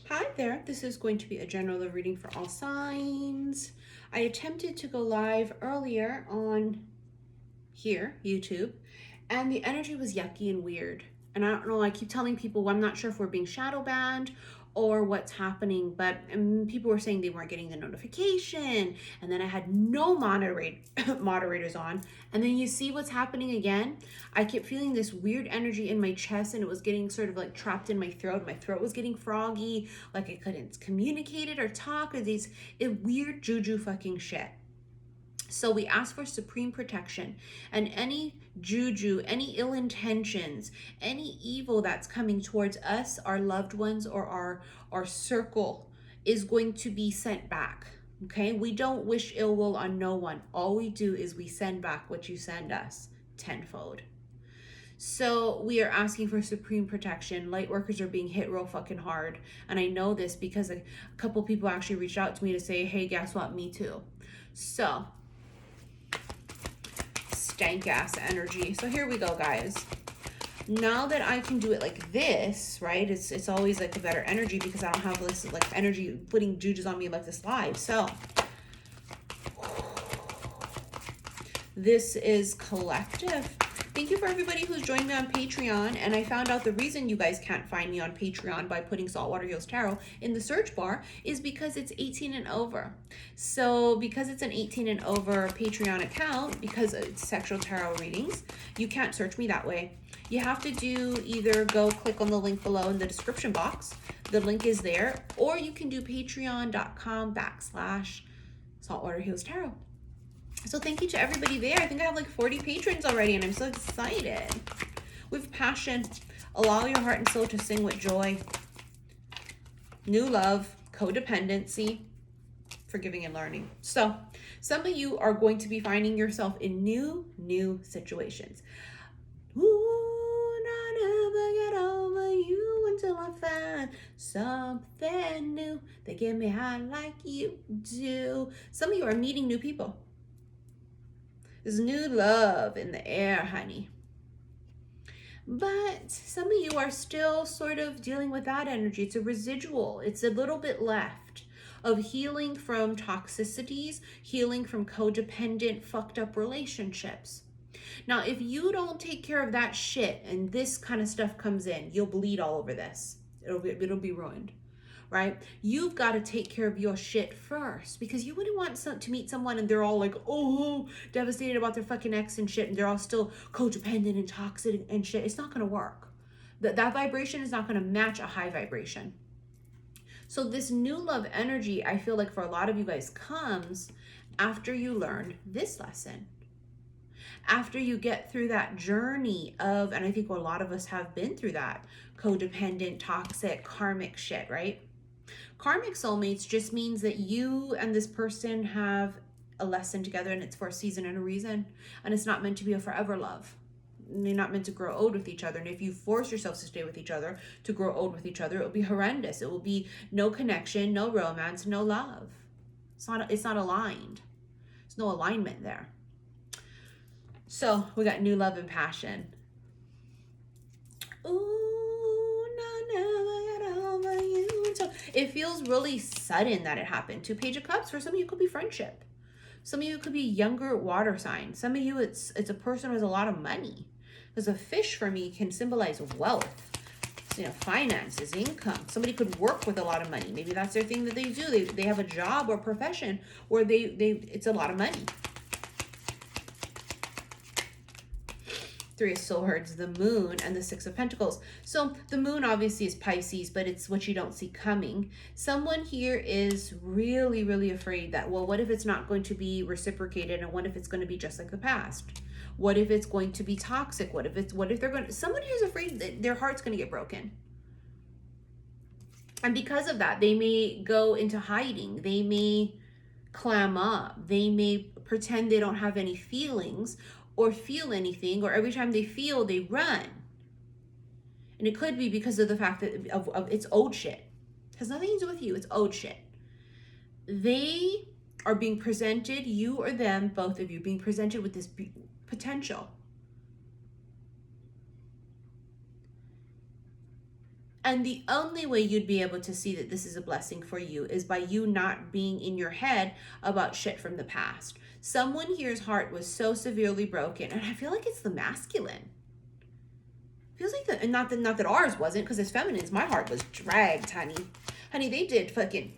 Hi there, this is going to be a general love reading for all signs. I attempted to go live earlier on here, YouTube, and the energy was yucky and weird. And I don't know, I keep telling people, well, I'm not sure if we're being shadow banned or what's happening, but people were saying they weren't getting the notification. And then I had no moderators on. And then you see what's happening again. I kept feeling this weird energy in my chest, and it was getting sort of like trapped in my throat. My throat was getting froggy, like I couldn't communicate it or talk, or these weird juju fucking shit. So we ask for supreme protection, and any juju, any ill intentions, any evil that's coming towards us, our loved ones, or our circle is going to be sent back. Okay? We don't wish ill will on no one. All we do is we send back what you send us tenfold. So we are asking for supreme protection. Light workers are being hit real fucking hard. And I know this because a couple people actually reached out to me to say, hey, guess what? Me too. So stank ass energy. So here we go, guys. Now that I can do it like this, right? It's always like a better energy because I don't have this like energy putting juju's on me like this live. So this is collective. Thank you for everybody who's joined me on Patreon. And I found out the reason you guys can't find me on Patreon by putting Saltwater Heals Tarot in the search bar is because it's 18 and over. So because it's an 18 and over Patreon account, because it's sexual tarot readings, you can't search me that way. You have to do either go click on the link below in the description box. The link is there. Or you can do patreon.com/Saltwater Heals Tarot. So thank you to everybody there. I think I have like 40 patrons already, and I'm so excited. With passion, allow your heart and soul to sing with joy. New love, codependency, forgiving and learning. So some of you are going to be finding yourself in new situations. Ooh, I never get over you until I find something new that get me high like you do. Some of you are meeting new people. There's new love in the air, honey. But some of you are still sort of dealing with that energy. It's a residual. It's a little bit left of healing from toxicities, healing from codependent, fucked up relationships. Now, if you don't take care of that shit and this kind of stuff comes in, you'll bleed all over this. It'll be ruined. Right? You've got to take care of your shit first, because you wouldn't want to meet someone and they're all like, oh, devastated about their fucking ex and shit, and they're all still codependent and toxic and shit. It's not going to work. That vibration is not going to match a high vibration. So this new love energy, I feel like for a lot of you guys, comes after you learn this lesson. After you get through that journey of, and I think a lot of us have been through that, codependent, toxic, karmic shit, right? Karmic soulmates just means that you and this person have a lesson together, and it's for a season and a reason. And it's not meant to be a forever love. You're not meant to grow old with each other. And if you force yourselves to stay with each other, to grow old with each other, it will be horrendous. It will be no connection, no romance, no love. It's not aligned. There's no alignment there. So we got new love and passion. Ooh, I never get over you. So it feels really sudden that it happened. 2 Page of Cups. For some of you, it could be friendship. Some of you, it could be younger water sign. Some of you, it's a person who has a lot of money. Because a fish for me can symbolize wealth, finances, income. Somebody could work with a lot of money. Maybe that's their thing that they do. They have a job or profession where it's a lot of money. 3 of Swords, the Moon, and the 6 of Pentacles. So the Moon obviously is Pisces, but it's what you don't see coming. Someone here is really, really afraid that, well, what if it's not going to be reciprocated, and what if it's going to be just like the past? What if it's going to be toxic? What if they're going to, someone who's afraid that their heart's going to get broken. And because of that, they may go into hiding. They may clam up. They may pretend they don't have any feelings or feel anything, or every time they feel, they run. And it could be because of the fact that of it's old shit. It has nothing to do with you. It's old shit. They are being presented, you or them, both of you, being presented with this potential. And the only way you'd be able to see that this is a blessing for you is by you not being in your head about shit from the past. Someone here's heart was so severely broken, and I feel like it's the masculine. Feels like that, and not that ours wasn't, because as feminines, my heart was dragged, honey. Honey, they did fucking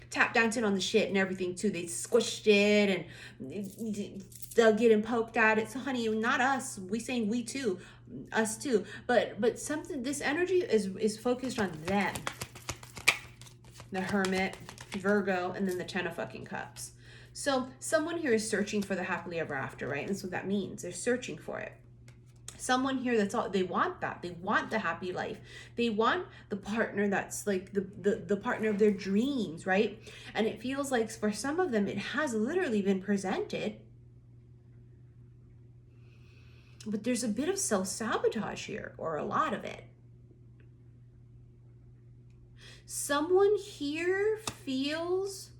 tap dancing on the shit and everything too. They squished it and dug it and poked at it. So honey, not us. We saying we too, us too. But something, this energy is focused on them. The Hermit, Virgo, and then the Ten of fucking Cups. So someone here is searching for the happily ever after, right? And that's what that means. They're searching for it. Someone here, that's all they want. That they want the happy life. They want the partner that's like the partner of their dreams, right? And it feels like for some of them it has literally been presented, but there's a bit of self-sabotage here, or a lot of it. Someone here feels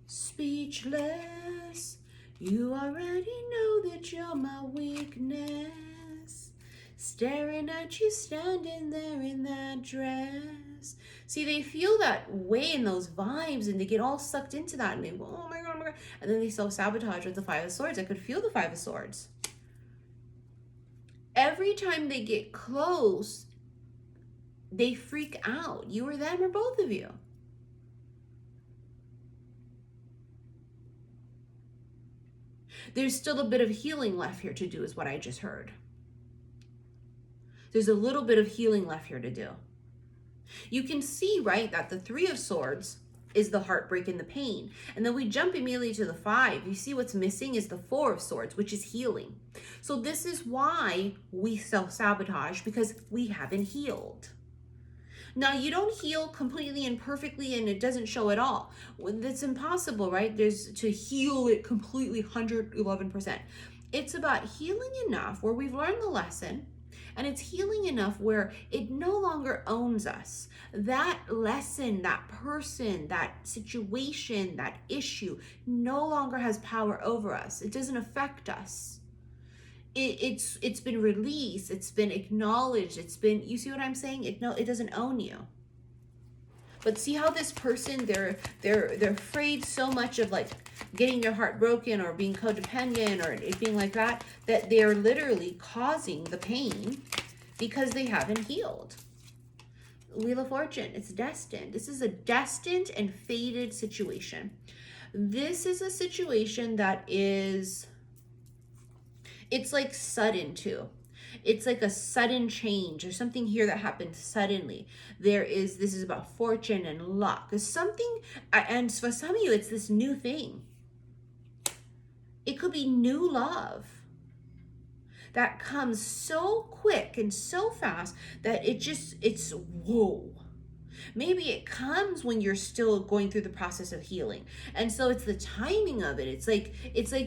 speechless. You already know that you're my weakness. Staring at you standing there in that dress. See, they feel that way in those vibes, and they get all sucked into that, and they go, oh my God, oh my God. And then they self-sabotage with the Five of Swords. I could feel the Five of Swords. Every time they get close, they freak out. You or them, or both of you. There's still a bit of healing left here to do, is what I just heard. There's a little bit of healing left here to do. You can see, right, that the Three of Swords is the heartbreak and the pain. And then we jump immediately to the Five. You see what's missing is the Four of Swords, which is healing. So this is why we self-sabotage, because we haven't healed. Now, you don't heal completely and perfectly, and it doesn't show at all. That's impossible, right? There's to heal it completely 111%. It's about healing enough where we've learned the lesson, and it's healing enough where it no longer owns us. That lesson, that person, that situation, that issue no longer has power over us. It doesn't affect us. It's been released, it's been acknowledged, it's been, you see what I'm saying? It doesn't own you. But see how this person, they're afraid so much of like getting their heart broken or being codependent or it being like that they're literally causing the pain because they haven't healed. Wheel of Fortune, it's destined. This is a destined and fated situation. This is a situation that is, it's like sudden too. It's like a sudden change or something here that happened suddenly. This is about fortune and luck. It's something, and for some of you, it's this new thing. It could be new love that comes so quick and so fast that it's whoa. Maybe it comes when you're still going through the process of healing. And so it's the timing of it. It's like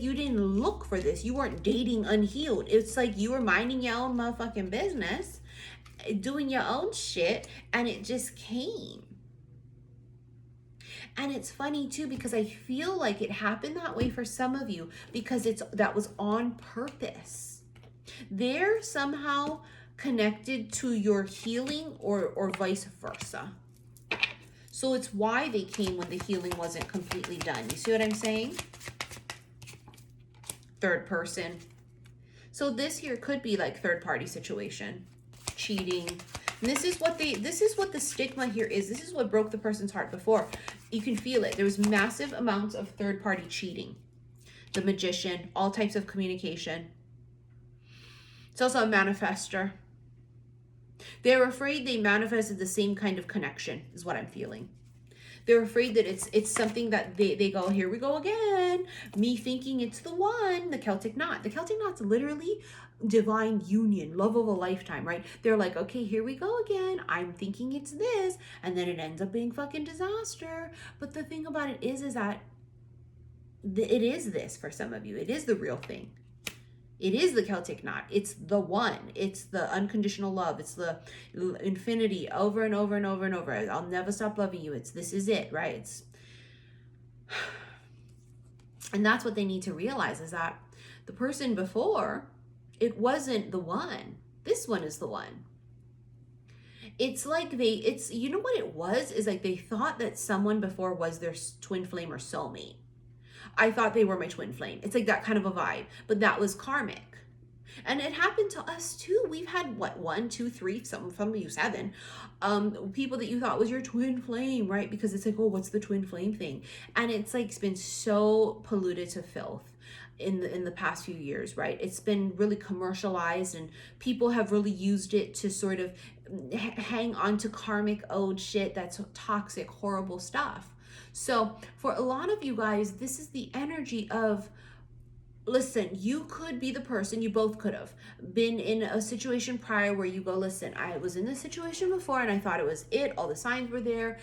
you didn't look for this. You weren't dating unhealed. It's like you were minding your own motherfucking business, doing your own shit, and it just came. And it's funny too, because I feel like it happened that way for some of you because that was on purpose. They're somehow connected to your healing or vice versa. So it's why they came when the healing wasn't completely done. You see what I'm saying? Third person. So this here could be like third party situation, cheating. And this is what the stigma here is. This is what broke the person's heart before. You can feel it. There was massive amounts of third party cheating. The Magician, all types of communication. It's also a manifester. They're afraid they manifested the same kind of connection, is what I'm feeling. They're afraid that it's something that they go, here we go again. Me thinking it's the one, the Celtic knot. The Celtic knot's literally divine union, love of a lifetime, right? They're like, okay, here we go again. I'm thinking it's this. And then it ends up being fucking disaster. But the thing about it is that it is this for some of you. It is the real thing. It is the Celtic knot. It's the one. It's the unconditional love. It's the infinity over and over and over and over. I'll never stop loving you. This is it, right? And that's what they need to realize, is that the person before it wasn't the one. This one is the one. It's like you know what it was? Is like they thought that someone before was their twin flame or soulmate. I thought they were my twin flame. It's like that kind of a vibe, but that was karmic. And it happened to us too. We've had what, 1, 2, 3, some of you 7, people that you thought was your twin flame, right? Because it's like, oh, what's the twin flame thing? And it's like, it's been so polluted to filth in the past few years, right? It's been really commercialized, and people have really used it to sort of hang on to karmic owed shit that's toxic, horrible stuff. So for a lot of you guys, this is the energy of, listen, you could be the person, you both could have been in a situation prior where you go, listen, I was in this situation before and I thought it was it. All the signs were there.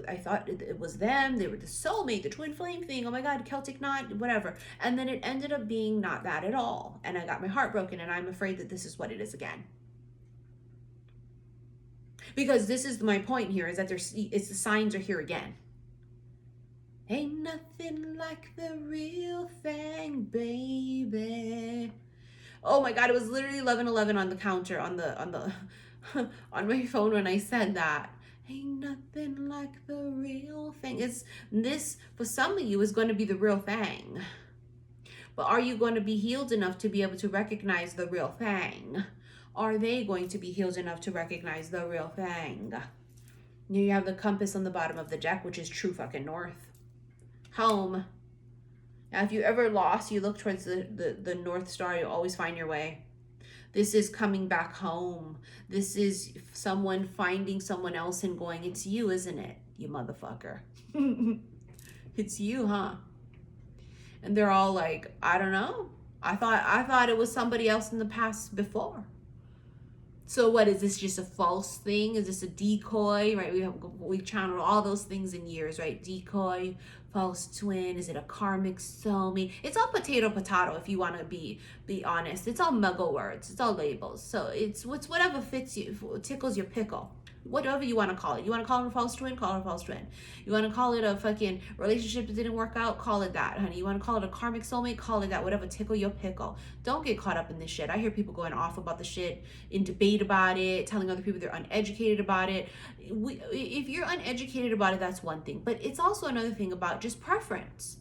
I thought it was them. They were the soulmate, the twin flame thing. Oh my God, Celtic knot, whatever. And then it ended up being not that at all. And I got my heart broken, and I'm afraid that this is what it is again. Because this is my point here, is that it's the signs are here again. Ain't nothing like the real thing, baby. Oh my God, it was literally 11:11 on the counter on on my phone when I said that. Ain't nothing like the real thing. It's this, for some of you, is going to be the real thing. But are you going to be healed enough to be able to recognize the real thing? Are they going to be healed enough to recognize the real thing? Here you have the compass on the bottom of the deck, which is true fucking north. Home. Now, if you ever lost, you look towards the North Star, you'll always find your way. This is coming back home. This is someone finding someone else and going, it's you, isn't it, you motherfucker? It's you, huh? And they're all like, I don't know. I thought it was somebody else in the past before. So what, is this just a false thing? Is this a decoy, right? We've channeled all those things in years, right? Decoy, false twin. Is it a karmic soulmate? It's all potato if you want to be honest. It's all muggle words. It's all labels. So it's whatever fits you, tickles your pickle. Whatever you want to call it. You want to call it a false twin? Call it a false twin. You want to call it a fucking relationship that didn't work out? Call it that, honey. You want to call it a karmic soulmate? Call it that. Whatever, tickle your pickle. Don't get caught up in this shit. I hear people going off about the shit, in debate about it, telling other people they're uneducated about it. If you're uneducated about it, that's one thing. But it's also another thing about just preference.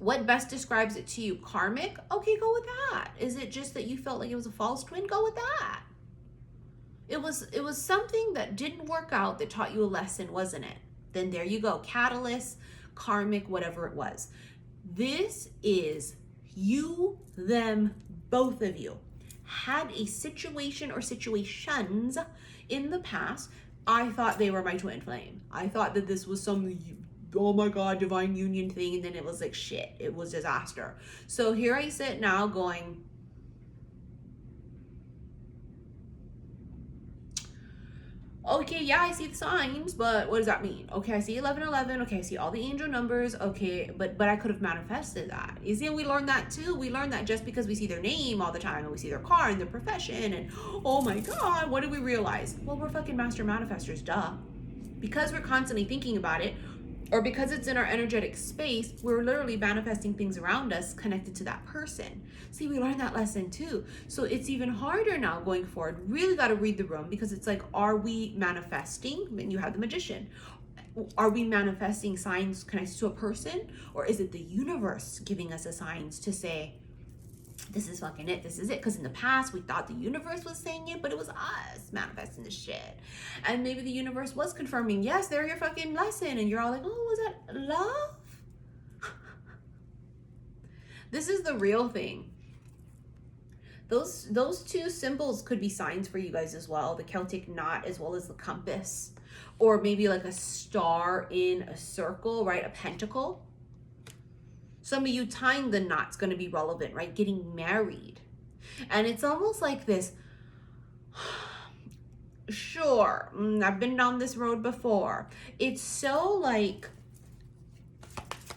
What best describes it to you? Karmic? Okay, go with that. Is it just that you felt like it was a false twin? Go with that. It was something that didn't work out that taught you a lesson, wasn't it? Then there you go. Catalyst, karmic, whatever it was. This is you, them, both of you had a situation or situations in the past. I thought they were my twin flame. I thought that this was some, oh my God, divine union thing. And then it was like, shit, it was disaster. So here I sit now going, okay, yeah, I see the signs, but what does that mean? Okay, I see 11:11. Okay, I see all the angel numbers. Okay, but I could have manifested that. You see, we learned that too. We learned that just because we see their name all the time and we see their car and their profession and, oh my God, what did we realize? Well, we're fucking master manifestors, duh. Because we're constantly thinking about it, or because it's in our energetic space, we're literally manifesting things around us connected to that person. See, we learned that lesson too. So it's even harder now going forward. Really got to read the room, because it's like, are we manifesting? And you have the magician. Are we manifesting signs connected to a person? Or is it the universe giving us a signs to say, this is fucking it, this is it? Because in the past, we thought the universe was saying it, but it was us manifesting the shit. And maybe the universe was confirming, yes, they're your fucking lesson. And you're all like, oh, was that love? This is the real thing. Those two symbols could be signs for you guys as well. The Celtic knot as well as the compass. Or maybe like a star in a circle, right? A pentacle. Some of you tying the knot's going to be relevant, right? Getting married. And it's almost like this, sure, I've been down this road before. It's so like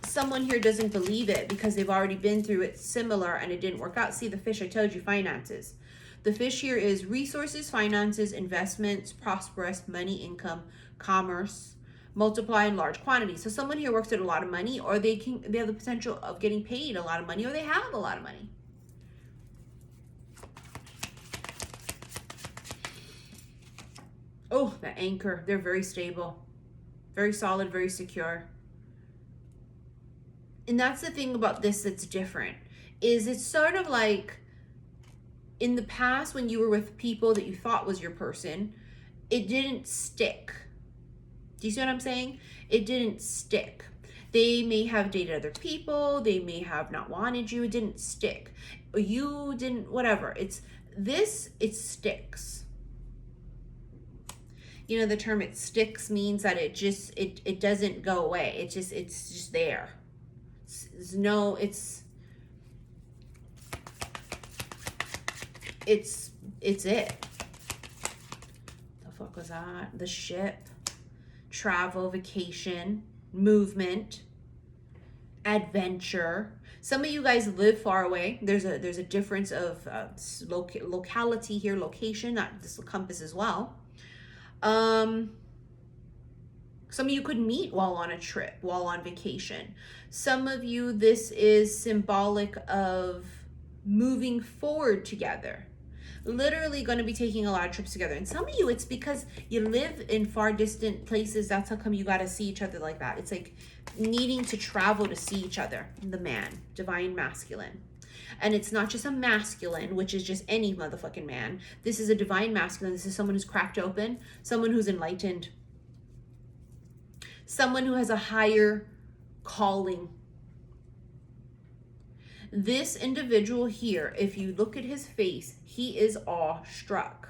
someone here doesn't believe it because they've already been through it similar and it didn't work out. See, the fish, I told you, finances. The fish here is resources, finances, investments, prosperous, money, income, commerce, multiply in large quantities. So someone here works at a lot of money, or they have the potential of getting paid a lot of money, or they have a lot of money. Oh, the anchor. They're very stable, very solid, very secure. And that's the thing about this that's different, is it's sort of like in the past when you were with people that you thought was your person, it didn't stick. Do you see what I'm saying? It didn't stick. They may have dated other people, they may have not wanted you, it didn't stick. You didn't, whatever. It's this, it sticks. You know, the term it sticks means that it just, it doesn't go away. It's just there. It's no, it's it. The fuck was that? The ship, travel, vacation, movement, adventure. Some of you guys live far away. There's a difference of locality here, location. Not this will compass as well. Some of you could meet while on a trip, while on vacation. Some of you, this is symbolic of moving forward together. Literally going to be taking a lot of trips together. And some of you, it's because you live in far distant places. That's how come you got to see each other like that. It's like needing to travel to see each other. The man, divine masculine. And it's not just a masculine, which is just any motherfucking man. This is a divine masculine. This is someone who's cracked open, someone who's enlightened, someone who has a higher calling. This individual here, if you look at his face, he is awestruck.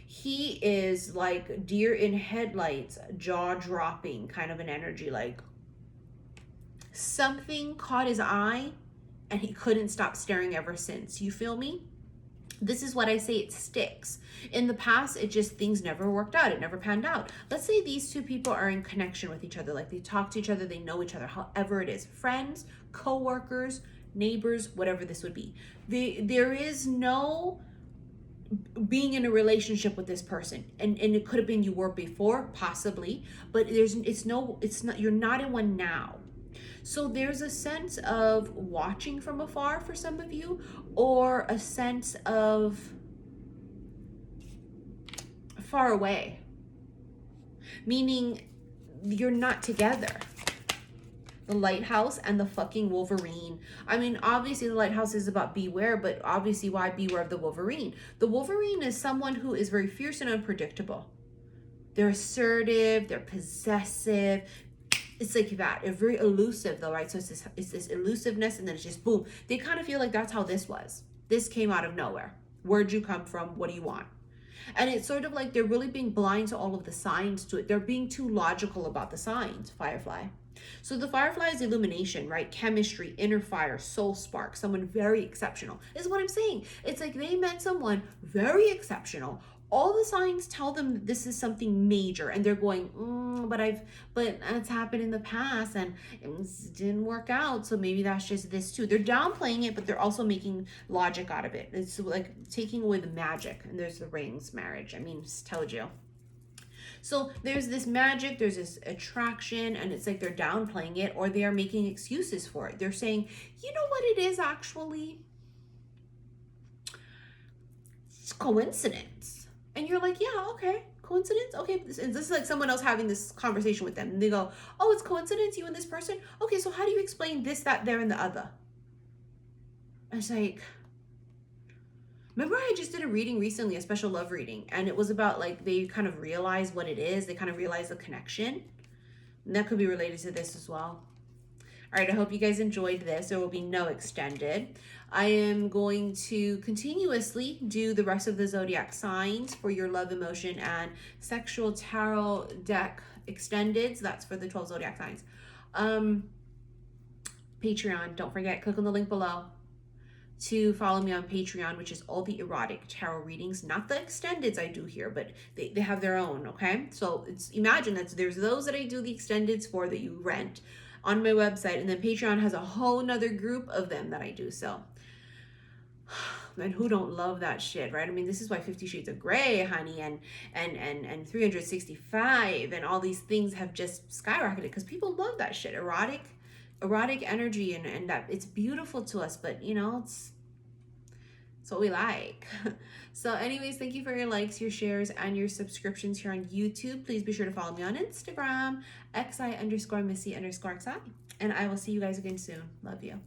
He is like deer in headlights, jaw-dropping kind of an energy, like something caught his eye and he couldn't stop staring ever since. You feel me? This is what I say, it sticks. In the past, it just, things never worked out. It never panned out. Let's say these two people are in connection with each other. Like they talk to each other, they know each other, however it is. Friends, co-workers, neighbors, whatever this would be. There is no being in a relationship with this person. And it could have been you were before, possibly, but it's not, you're not in one now. So there's a sense of watching from afar for some of you, or a sense of far away, meaning you're not together. The lighthouse and the fucking Wolverine. I mean, obviously the lighthouse is about beware, but obviously why beware of the Wolverine? The Wolverine is someone who is very fierce and unpredictable. They're assertive, they're possessive. It's like that. It's very elusive though, right? So it's this elusiveness, and then it's just boom. They kind of feel like that's how this was. This came out of nowhere. Where'd you come from? What do you want? And it's sort of like they're really being blind to all of the signs to it. They're being too logical about the signs, Firefly. So the Firefly is illumination, right? Chemistry, inner fire, soul spark, someone very exceptional. Is what I'm saying. It's like they met someone very exceptional. All the signs tell them that this is something major, and they're going, but it's happened in the past and it didn't work out. So maybe that's just this too. They're downplaying it, but they're also making logic out of it. It's like taking away the magic. And there's the rings marriage. I mean, just told you. So there's this magic, there's this attraction, and it's like they're downplaying it, or they are making excuses for it. They're saying, you know what it is actually? It's coincidence. And you're like, yeah, okay, coincidence? Okay, this is like someone else having this conversation with them. And they go, oh, it's coincidence, you and this person? Okay, so how do you explain this, that, there, and the other? I was like, remember I just did a reading recently, a special love reading, and it was about like they kind of realize what it is. They kind of realize the connection. And that could be related to this as well. All right, I hope you guys enjoyed this. There will be no extended. I am going to continuously do the rest of the zodiac signs for your love, emotion, and sexual tarot deck extended. So that's for the 12 zodiac signs. Patreon, don't forget, click on the link below to follow me on Patreon, which is all the erotic tarot readings, not the extendeds I do here, but they have their own, okay? So imagine that there's those that I do the extendeds for that you rent on my website, and then Patreon has a whole nother group of them that I do. So, and who don't love that shit, right? I mean, this is why 50 Shades of Grey, honey, and 365 and all these things have just skyrocketed because people love that shit. Erotic energy, and that it's beautiful to us, but you know, That's what we like. So anyways, thank you for your likes, your shares, and your subscriptions here on YouTube. Please be sure to follow me on Instagram, xi_missy_xi. And I will see you guys again soon. Love you.